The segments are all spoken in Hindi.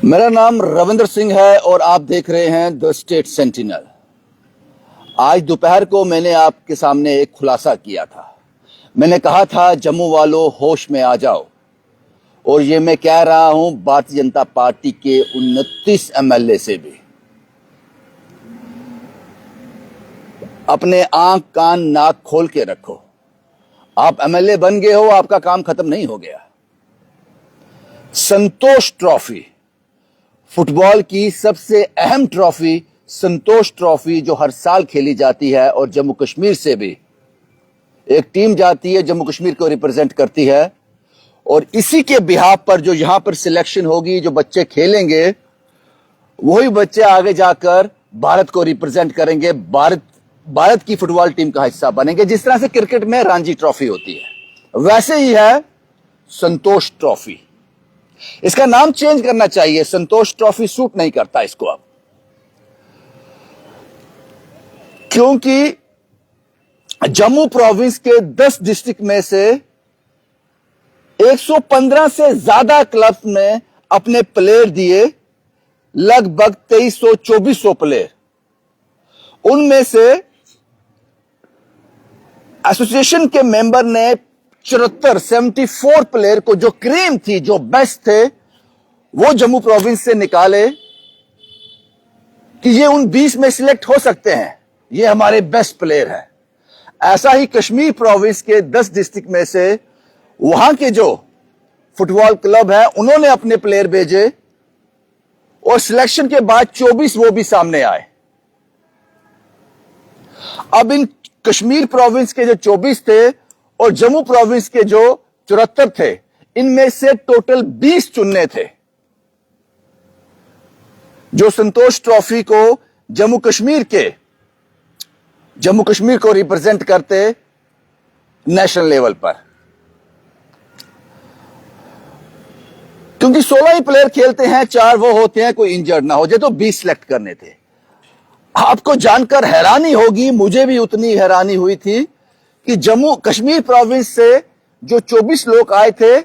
मेरा नाम रविंद्र सिंह है और आप देख रहे हैं द स्टेट सेंटिनल। आज दोपहर को मैंने आपके सामने एक खुलासा किया था। मैंने कहा था जम्मू वालों होश में आ जाओ, और ये मैं कह रहा हूं भारतीय जनता पार्टी के 29 एमएलए से भी। अपने आंख कान नाक खोल के रखो। आप एमएलए बन गए हो, आपका काम खत्म नहीं हो गया। संतोष ट्रॉफी, फुटबॉल की सबसे अहम ट्रॉफी संतोष ट्रॉफी, जो हर साल खेली जाती है और जम्मू कश्मीर से भी एक टीम जाती है, जम्मू कश्मीर को रिप्रेजेंट करती है। और इसी के बिहाफ पर जो यहां पर सिलेक्शन होगी, जो बच्चे खेलेंगे, वही बच्चे आगे जाकर भारत को रिप्रेजेंट करेंगे, भारत की फुटबॉल टीम का हिस्सा बनेंगे। जिस तरह से क्रिकेट में रणजी ट्रॉफी होती है, वैसे ही है संतोष ट्रॉफी। इसका नाम चेंज करना चाहिए, संतोष ट्रॉफी सूट नहीं करता इसको अब, क्योंकि जम्मू प्रोविंस के 10 डिस्ट्रिक्ट में से 115 से ज्यादा क्लब्स में अपने प्लेयर दिए, लगभग 2300-2400 प्लेयर। उनमें से एसोसिएशन के मेंबर ने 74 प्लेयर को, जो क्रीम थी, जो बेस्ट थे, वो जम्मू प्रोविंस से निकाले कि ये उन 20 में सिलेक्ट हो सकते हैं, ये हमारे बेस्ट प्लेयर हैं। ऐसा ही कश्मीर प्रोविंस के 10 डिस्ट्रिक्ट में से वहां के जो फुटबॉल क्लब है, उन्होंने अपने प्लेयर भेजे, और सिलेक्शन के बाद 24 वो भी सामने आए। अब इन कश्मीर प्रोविंस के जो 24 थे और जम्मू प्रोविंस के जो 74 थे, इनमें से टोटल 20 चुनने थे, जो संतोष ट्रॉफी को जम्मू कश्मीर को रिप्रेजेंट करते नेशनल लेवल पर। क्योंकि 16 ही प्लेयर खेलते हैं, 4 वो होते हैं कोई इंजर्ड ना हो जाए, तो 20 सिलेक्ट करने थे। आपको जानकर हैरानी होगी, मुझे भी उतनी हैरानी हुई थी, कि जम्मू कश्मीर प्रोविंस से जो 24 लोग आए थे,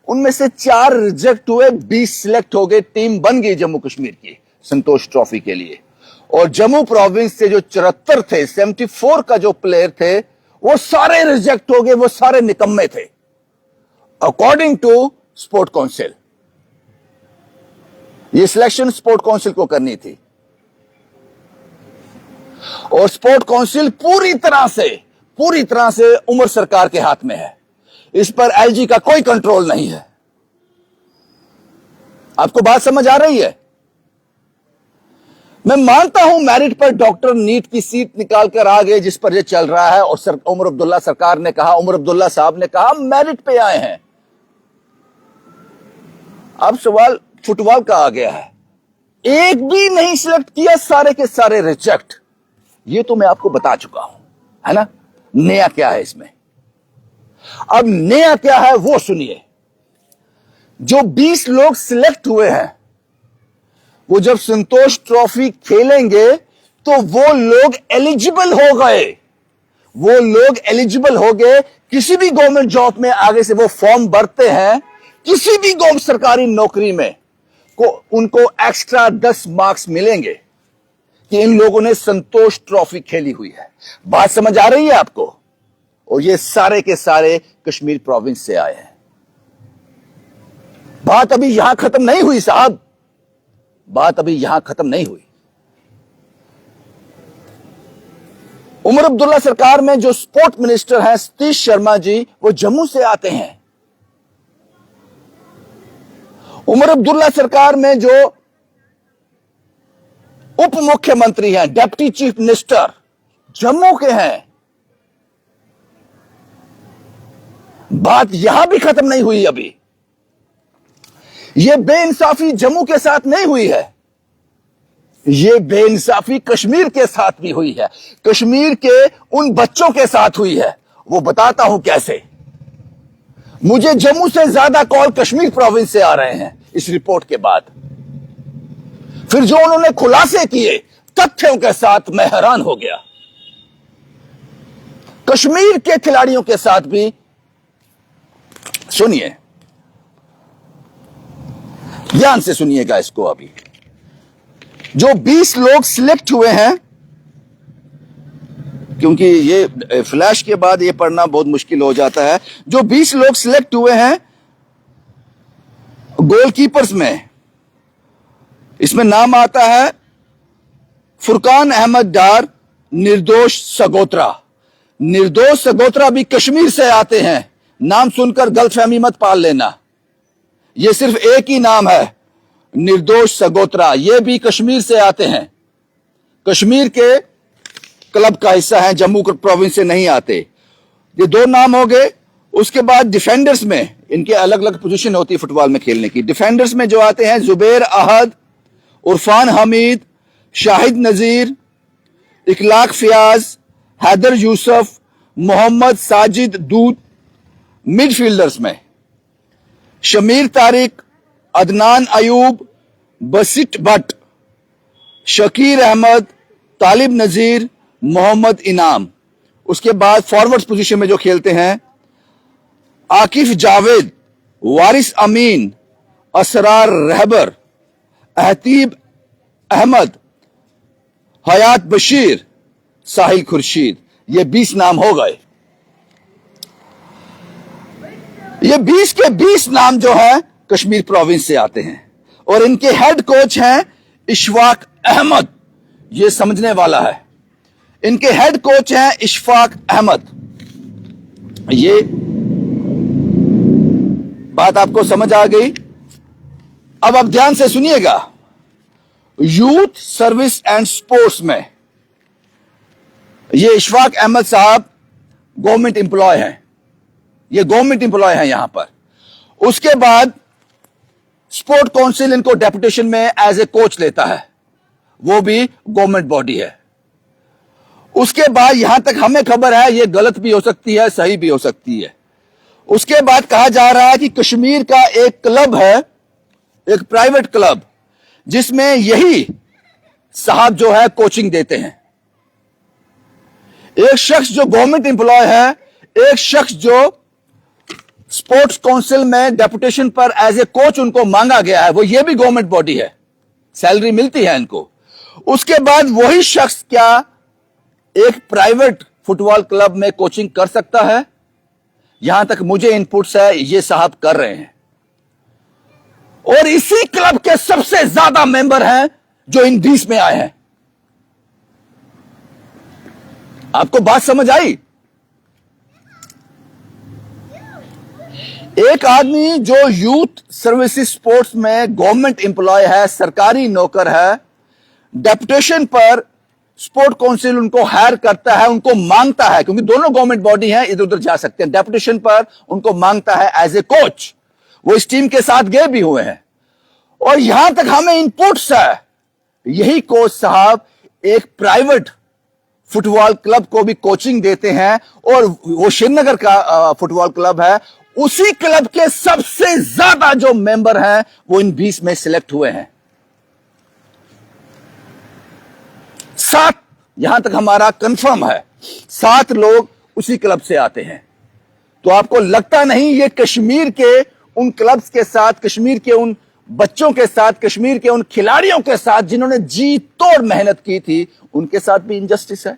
उनमें से 4 रिजेक्ट हुए, 20 सिलेक्ट हो गए, टीम बन गई जम्मू कश्मीर की संतोष ट्रॉफी के लिए। और जम्मू प्रोविंस से जो 74 थे, 74 का जो प्लेयर थे, वो सारे रिजेक्ट हो गए, वो सारे निकम्मे थे, अकॉर्डिंग टू स्पोर्ट काउंसिल। ये सिलेक्शन स्पोर्ट काउंसिल को करनी थी, और स्पोर्ट काउंसिल पूरी तरह से उमर सरकार के हाथ में है। इस पर एलजी का कोई कंट्रोल नहीं है। आपको बात समझ आ रही है? मैं मानता हूं मेरिट पर डॉक्टर नीट की सीट निकाल कर आ गए, जिस पर यह चल रहा है, और उमर अब्दुल्ला सरकार ने कहा, उमर अब्दुल्ला साहब ने कहा मेरिट पे आए हैं। अब सवाल फुटबॉल का आ गया है, एक भी नहीं सिलेक्ट किया, सारे के सारे रिजेक्ट। ये तो मैं आपको बता चुका हूं, है ना? नया क्या है इसमें? अब नया क्या है वो सुनिए। जो 20 लोग सिलेक्ट हुए हैं, वो जब संतोष ट्रॉफी खेलेंगे तो वो लोग एलिजिबल हो गए। किसी भी गवर्नमेंट जॉब में आगे से वो फॉर्म भरते हैं, किसी भी गवर्नमेंट सरकारी नौकरी में उनको एक्स्ट्रा 10 मार्क्स मिलेंगे कि इन लोगों ने संतोष ट्रॉफी खेली हुई है। बात समझ आ रही है आपको? और ये सारे के सारे कश्मीर प्रोविंस से आए हैं। बात अभी यहां खत्म नहीं हुई साहब, बात अभी यहां खत्म नहीं हुई। उमर अब्दुल्ला सरकार में जो स्पोर्ट मिनिस्टर हैं सतीश शर्मा जी, वो जम्मू से आते हैं। उमर अब्दुल्ला सरकार में जो उप मुख्यमंत्री हैं, डिप्टी चीफ मिनिस्टर, जम्मू के हैं। बात यहां भी खत्म नहीं हुई अभी। यह बेइंसाफी जम्मू के साथ नहीं हुई है, यह बेइंसाफी कश्मीर के साथ भी हुई है, कश्मीर के उन बच्चों के साथ हुई है। वो बताता हूं कैसे। मुझे जम्मू से ज्यादा कॉल कश्मीर प्रोविंस से आ रहे हैं इस रिपोर्ट के बाद। फिर जो उन्होंने खुलासे किए तथ्यों के साथ, मैं हैरान हो गया। कश्मीर के खिलाड़ियों के साथ भी सुनिए। ध्यान से सुनिएगा इसको। अभी जो 20 लोग सिलेक्ट हुए हैं, क्योंकि ये फ्लैश के बाद ये पढ़ना बहुत मुश्किल हो जाता है, जो 20 लोग सिलेक्ट हुए हैं गोलकीपर्स में, इसमें नाम आता है फुरकान अहमद डार, निर्दोष सगोत्रा। निर्दोष सगोत्रा भी कश्मीर से आते हैं, नाम सुनकर गलतफहमी मत पाल लेना, ये सिर्फ एक ही नाम है, निर्दोष सगोत्रा। ये भी कश्मीर से आते हैं, कश्मीर के क्लब का हिस्सा है, जम्मू प्रोविंस से नहीं आते। ये दो नाम हो गए। उसके बाद डिफेंडर्स में, इनके अलग अलग पोजीशन होती है फुटबॉल में खेलने की। डिफेंडर्स में जो आते हैं जुबैर अहद, उरफान हमीद, शाहिद नजीर, इखलाक फियाज, हैदर यूसुफ, मोहम्मद साजिद दूत। मिडफील्डर्स में शमीर तारिक, अदनान अयूब, बसिट भट्ट, शकीर अहमद, तालिब नजीर, मोहम्मद इनाम। उसके बाद फॉरवर्ड पोजीशन में जो खेलते हैं आकिफ जावेद, वारिस अमीन, असरार रहबर, अहतीब अहमद, हयात बशीर, साहिल खुर्शीद। ये 20 नाम हो गए। ये 20 के 20 नाम जो है कश्मीर प्रोविंस से आते हैं और इनके हेड कोच हैं इशफाक अहमद। ये समझने वाला है, इनके हेड कोच हैं इशफाक अहमद। ये बात आपको समझ आ गई। अब आप ध्यान से सुनिएगा। यूथ सर्विस एंड स्पोर्ट्स में ये इशफाक अहमद साहब गवर्नमेंट एम्प्लॉय हैं, ये गवर्नमेंट एम्प्लॉय हैं यहां पर। उसके बाद स्पोर्ट काउंसिल इनको डेपुटेशन में एज ए कोच लेता है, वो भी गवर्नमेंट बॉडी है। उसके बाद यहां तक हमें खबर है, ये गलत भी हो सकती है, सही भी हो सकती है। उसके बाद कहा जा रहा है कि कश्मीर का एक क्लब है, एक प्राइवेट क्लब, जिसमें यही साहब जो है कोचिंग देते हैं। एक शख्स जो गवर्नमेंट एम्प्लॉय है, एक शख्स जो स्पोर्ट्स काउंसिल में डेपुटेशन पर एज ए कोच उनको मांगा गया है, वो ये भी गवर्नमेंट बॉडी है, सैलरी मिलती है इनको। उसके बाद वही शख्स क्या एक प्राइवेट फुटबॉल क्लब में कोचिंग कर सकता है? यहां तक मुझे इनपुट्स है ये साहब कर रहे हैं। और इसी क्लब के सबसे ज्यादा मेंबर हैं जो इन 20 में आए हैं। आपको बात समझ आई? एक आदमी जो यूथ सर्विसेज स्पोर्ट्स में गवर्नमेंट एम्प्लॉय है, सरकारी नौकर है, डेपुटेशन पर स्पोर्ट काउंसिल उनको हायर करता है, उनको मांगता है, क्योंकि दोनों गवर्नमेंट बॉडी हैं, इधर उधर जा सकते हैं। डेपुटेशन पर उनको मांगता है एज ए कोच। वो इस टीम के साथ गए भी हुए हैं। और यहां तक हमें इनपुट्स है, यही कोच साहब एक प्राइवेट फुटबॉल क्लब को भी कोचिंग देते हैं, और वो श्रीनगर का फुटबॉल क्लब है। उसी क्लब के सबसे ज्यादा जो मेंबर हैं वो इन 20 में सिलेक्ट हुए हैं। 7, यहां तक हमारा कंफर्म है, 7 लोग उसी क्लब से आते हैं। तो आपको लगता नहीं ये कश्मीर के उन क्लब्स के साथ, कश्मीर के उन बच्चों के साथ, कश्मीर के उन खिलाड़ियों के साथ जिन्होंने जी तोड़ मेहनत की थी, उनके साथ भी इनजस्टिस है?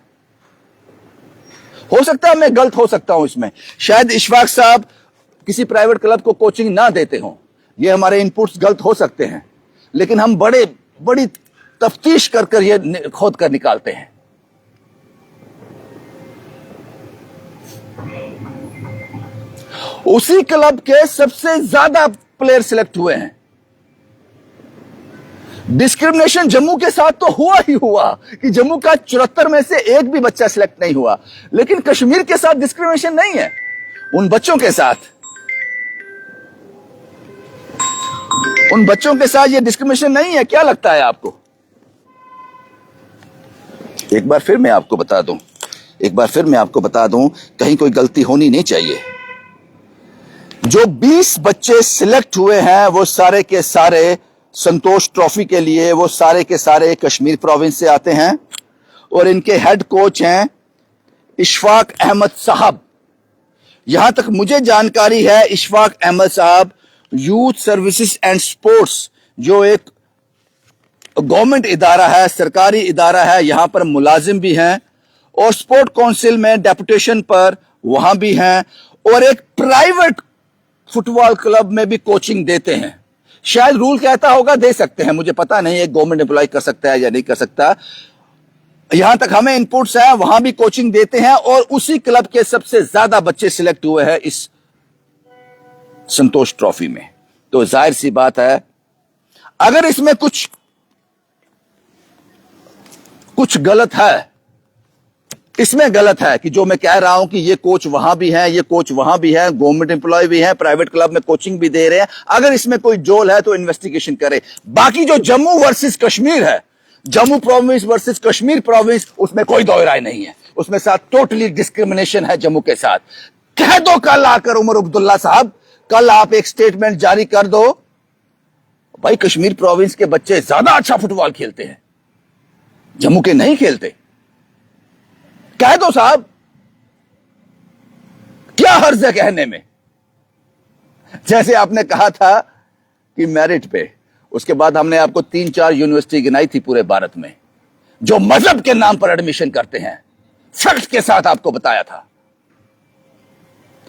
हो सकता है मैं गलत हो सकता हूं इसमें, शायद इशफाक साहब किसी प्राइवेट क्लब को कोचिंग ना देते हों, ये हमारे इनपुट्स गलत हो सकते हैं, लेकिन हम बड़ी तफ्तीश कर ये खोद कर निकालते हैं। उसी क्लब के सबसे ज्यादा प्लेयर सिलेक्ट हुए हैं। डिस्क्रिमिनेशन जम्मू के साथ तो हुआ ही हुआ कि जम्मू का 74 में से एक भी बच्चा सिलेक्ट नहीं हुआ, लेकिन कश्मीर के साथ डिस्क्रिमिनेशन नहीं है। उन बच्चों के साथ ये डिस्क्रिमिनेशन नहीं है। क्या लगता है आपको? एक बार फिर मैं आपको बता दूं, कहीं कोई गलती होनी नहीं चाहिए। जो 20 बच्चे सिलेक्ट हुए हैं वो सारे के सारे संतोष ट्रॉफी के लिए, वो सारे के सारे कश्मीर प्रोविंस से आते हैं, और इनके हेड कोच हैं इशफाक अहमद साहब। यहां तक मुझे जानकारी है, इशफाक अहमद साहब यूथ सर्विसेज एंड स्पोर्ट्स जो एक गवर्नमेंट इदारा है, सरकारी इदारा है, यहां पर मुलाजिम भी हैं और स्पोर्ट काउंसिल में डेपुटेशन पर वहां भी हैं और एक प्राइवेट फुटबॉल क्लब में भी कोचिंग देते हैं। शायद रूल कहता होगा दे सकते हैं, मुझे पता नहीं एक गवर्नमेंट एम्प्लॉय कर सकता है या नहीं कर सकता। यहां तक हमें इनपुट्स है, वहां भी कोचिंग देते हैं और उसी क्लब के सबसे ज्यादा बच्चे सिलेक्ट हुए हैं इस संतोष ट्रॉफी में। तो जाहिर सी बात है, अगर इसमें कुछ गलत है, इसमें गलत है कि जो मैं कह रहा हूं कि ये कोच वहां भी हैं, ये कोच वहां भी है, गवर्नमेंट एम्प्लॉय भी हैं, प्राइवेट क्लब में कोचिंग भी दे रहे हैं, अगर इसमें कोई जोल है तो इन्वेस्टिगेशन करे। बाकी जो जम्मू वर्सेस कश्मीर है, Jammu province versus Kashmir province, उसमें कोई दो राय नहीं है, उसमें साथ टोटली डिस्क्रिमिनेशन है जम्मू के साथ। कह दो कल आकर उमर अब्दुल्ला साहब, कल आप एक स्टेटमेंट जारी कर दो, भाई कश्मीर प्रोविंस के बच्चे ज्यादा अच्छा फुटबॉल खेलते हैं, जम्मू के नहीं खेलते। कह दो साहब, क्या हर्ज है कहने में। जैसे आपने कहा था कि मेरिट पे, उसके बाद हमने आपको 3-4 यूनिवर्सिटी गिनाई थी पूरे भारत में जो मजहब के नाम पर एडमिशन करते हैं, फैक्ट के साथ आपको बताया था।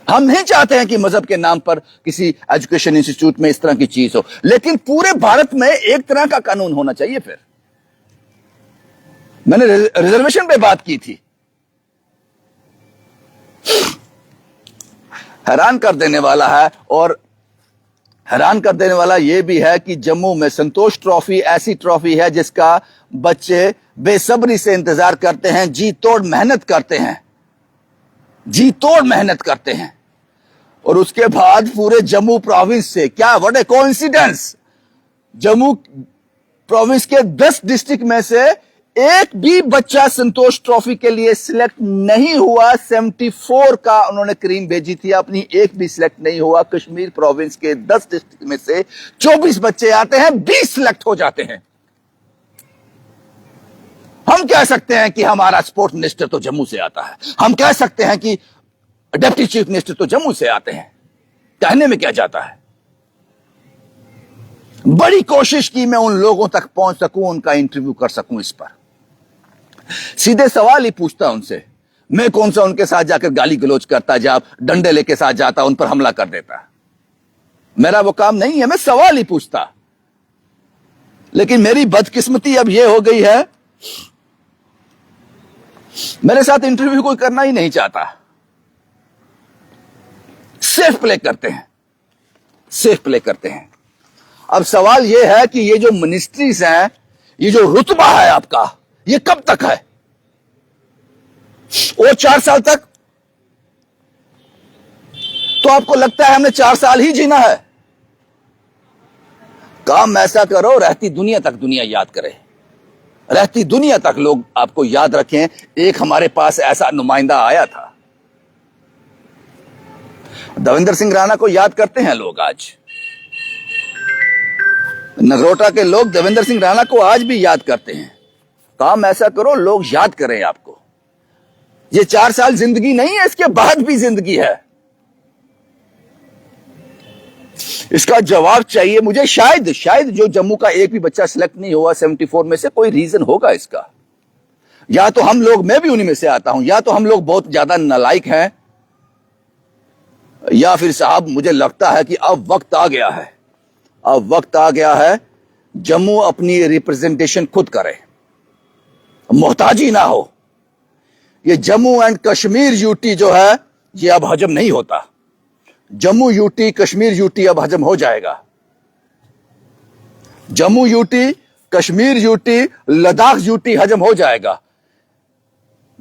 हम नहीं चाहते हैं कि मजहब के नाम पर किसी एजुकेशन इंस्टीट्यूट में इस तरह की चीज हो, लेकिन पूरे भारत में एक तरह का कानून होना चाहिए। फिर मैंने रिजर्वेशन पे बात की थी। हैरान कर देने वाला है, और हैरान कर देने वाला यह भी है कि जम्मू में संतोष ट्रॉफी ऐसी ट्रॉफी है जिसका बच्चे बेसब्री से इंतजार करते हैं, जी तोड़ मेहनत करते हैं, जी तोड़ मेहनत करते हैं, और उसके बाद पूरे जम्मू प्रोविंस से, क्या what A coincidence, Jammu province के 10 डिस्ट्रिक्ट में से एक भी बच्चा संतोष ट्रॉफी के लिए सिलेक्ट नहीं हुआ। 74 का उन्होंने क्रीम भेजी थी अपनी, एक भी सिलेक्ट नहीं हुआ। कश्मीर प्रोविंस के 10 डिस्ट्रिक्ट में से 24 बच्चे आते हैं, 20 सिलेक्ट हो जाते हैं। हम कह सकते हैं कि हमारा स्पोर्ट्स मिनिस्टर तो जम्मू से आता है, हम कह सकते हैं कि डिप्टी चीफ मिनिस्टर तो जम्मू से आते हैं, कहने में क्या जाता है। बड़ी कोशिश की मैं उन लोगों तक पहुंच सकूं, उनका इंटरव्यू कर सकूं, इस पर सीधे सवाल ही पूछता उनसे। मैं कौन सा उनके साथ जाकर गाली गलौज करता, जब डंडे लेके साथ जाता, उन पर हमला कर देता, मेरा वो काम नहीं है। मैं सवाल ही पूछता। लेकिन मेरी बदकिस्मती अब यह हो गई है, मेरे साथ इंटरव्यू कोई करना ही नहीं चाहता। सेफ प्ले करते हैं, सेफ प्ले करते हैं। अब सवाल यह है कि ये जो मिनिस्ट्रीज हैं, ये जो रुतबा है आपका, ये कब तक है? और 4 साल तक? तो आपको लगता है हमने 4 साल ही जीना है? काम ऐसा करो रहती दुनिया तक दुनिया याद करे, रहती दुनिया तक लोग आपको याद रखें। एक हमारे पास ऐसा नुमाइंदा आया था, देवेंद्र सिंह राणा को याद करते हैं लोग आज, नगरोटा के लोग देवेंद्र सिंह राणा को आज भी याद करते हैं। काम ऐसा करो लोग याद करें आपको। ये 4 साल जिंदगी नहीं है, इसके बाद भी जिंदगी है। इसका जवाब चाहिए मुझे। शायद जो जम्मू का एक भी बच्चा सिलेक्ट नहीं हुआ 74 में से, कोई रीजन होगा इसका। या तो हम लोग, मैं भी उन्हीं में से आता हूं, या तो हम लोग बहुत ज्यादा नालायक हैं, या फिर साहब मुझे लगता है कि अब वक्त आ गया है, अब वक्त आ गया है जम्मू अपनी रिप्रेजेंटेशन खुद करे, मोहताजी ना हो। ये जम्मू एंड कश्मीर यूटी जो है, ये अब हजम नहीं होता। जम्मू यूटी, कश्मीर यूटी अब हजम हो जाएगा। Jammu UT, Kashmir UT, Ladakh UT हजम हो जाएगा।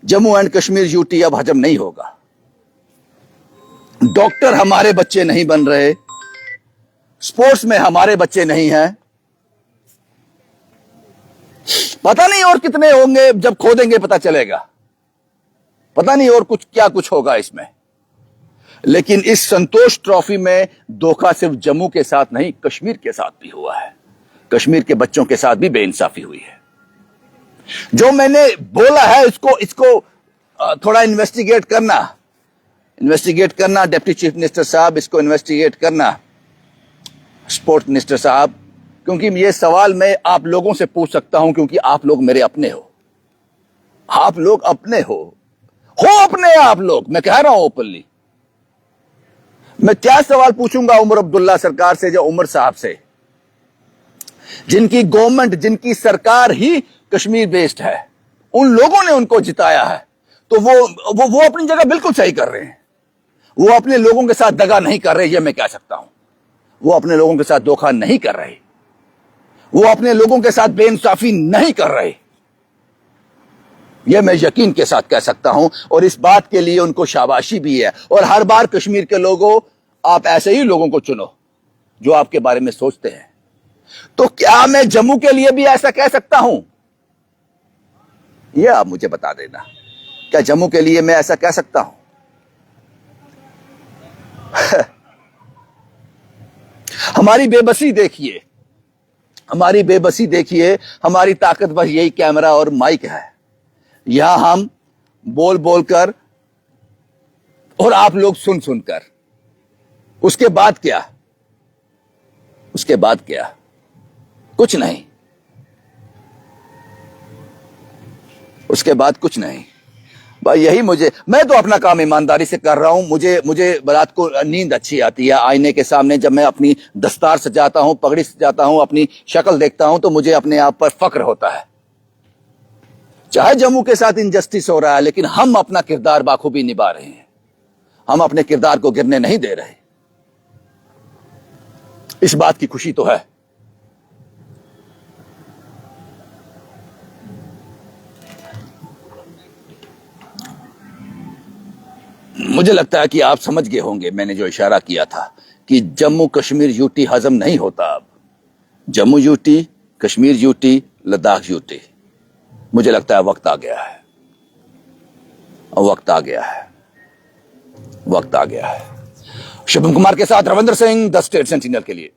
जम्मू एंड कश्मीर यूटी अब हजम नहीं होगा। डॉक्टर हमारे बच्चे नहीं बन रहे, स्पोर्ट्स में हमारे बच्चे नहीं हैं। पता नहीं और कितने होंगे, जब खोदेंगे पता चलेगा। पता नहीं और क्या कुछ होगा इसमें। लेकिन इस संतोष ट्रॉफी में धोखा सिर्फ जम्मू के साथ नहीं, कश्मीर के साथ भी हुआ है। कश्मीर के बच्चों के साथ भी बेइंसाफी हुई है। जो मैंने बोला है इसको थोड़ा इन्वेस्टिगेट करना डिप्टी चीफ मिनिस्टर साहब, इसको इन्वेस्टिगेट करना। स्पोर्ट्स मिनिस्टर साहब, क्योंकि ये सवाल मैं आप लोगों से पूछ सकता हूं, क्योंकि आप लोग मेरे अपने हो। आप लोग अपने हो अपने आप लोग। मैं कह रहा हूं ओपनली। मैं क्या सवाल पूछूंगा उमर अब्दुल्ला सरकार से या उमर साहब से, जिनकी गवर्नमेंट, जिनकी सरकार ही कश्मीर बेस्ड है। उन लोगों ने उनको जिताया है, तो वो अपनी जगह बिल्कुल सही कर रहे हैं। वो अपने लोगों के साथ दगा नहीं कर रहे, ये मैं कह सकता हूं। वो अपने लोगों के साथ धोखा नहीं कर रहे, वो अपने लोगों के साथ बेइंसाफी नहीं कर रहे, यह मैं यकीन के साथ कह सकता हूं। और इस बात के लिए उनको शाबाशी भी है। और हर बार कश्मीर के लोगों, आप ऐसे ही लोगों को चुनो जो आपके बारे में सोचते हैं। तो क्या मैं जम्मू के लिए भी ऐसा कह सकता हूं? यह आप मुझे बता देना, क्या जम्मू के लिए मैं ऐसा कह सकता हूं? हमारी बेबसी देखिए, हमारी बेबसी देखिए। हमारी ताकत बस यही कैमरा और माइक है। यहां हम बोल बोलकर और आप लोग सुन सुनकर, उसके बाद क्या? उसके बाद क्या? कुछ नहीं। उसके बाद कुछ नहीं भाई। यही मैं तो अपना काम ईमानदारी से कर रहा हूं। मुझे रात को नींद अच्छी आती है। आईने के सामने जब मैं अपनी दस्तार सजाता हूं, पगड़ी सजाता हूं, अपनी शक्ल देखता हूं, तो मुझे अपने आप पर फक्र होता है। चाहे जम्मू के साथ इनजस्टिस हो रहा है, लेकिन हम अपना किरदार बाखूबी निभा रहे हैं। हम अपने किरदार को गिरने नहीं दे रहे। इस बात की खुशी तो है। मुझे लगता है कि आप समझ गए होंगे मैंने जो इशारा किया था कि जम्मू कश्मीर यूटी हजम नहीं होता। अब Jammu UT, Kashmir UT, Ladakh UT. मुझे लगता है वक्त आ गया है, वक्त आ गया है, वक्त आ गया है। शुभम कुमार के साथ Ravindra Singh, the state sentinel के लिए।